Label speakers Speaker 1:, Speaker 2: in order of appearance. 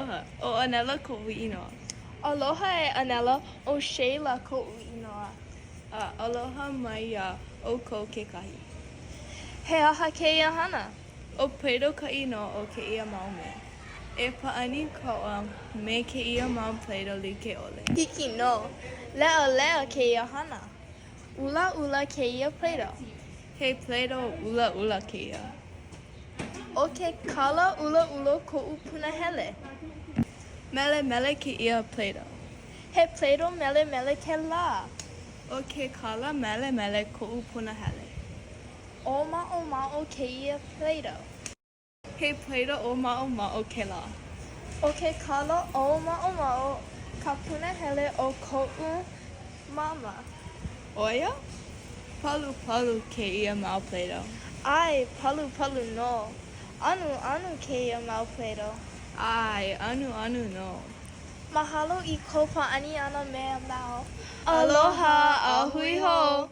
Speaker 1: aloha. O ʻanela koʻu inoa.
Speaker 2: Aloha e ʻanela o Sheila koʻu inoa.
Speaker 1: Aloha mai o kou kekahi.
Speaker 2: He aha kēia hana?
Speaker 1: O play-doh ka ino o kēia mau mea. E pāʻani koʻa me kēia mau play-doh like ʻole.
Speaker 2: Hiki no. Leʻa kēia hana. Ula kēia play-doh.
Speaker 1: He play-doh ula kēia.
Speaker 2: O ke kala ula koʻu punahele.
Speaker 1: Mele kēia play-doh.
Speaker 2: He play-doh mele ke lā.
Speaker 1: O ke kala mele koʻu punahele.
Speaker 2: ʻōmaʻomao kēia play-doh.
Speaker 1: He play-doh ʻōmaʻomao ke lā.
Speaker 2: O ke kala ʻōmaʻomao ka punahele o koʻu mama.
Speaker 1: Oia? Palu kēia mau play-doh.
Speaker 2: Ai, palu no. Anu kēia mau play-doh.
Speaker 1: Ai, anu no.
Speaker 2: Mahalo I ko pāʻani ana mea mau.
Speaker 1: Aloha, a hui hou.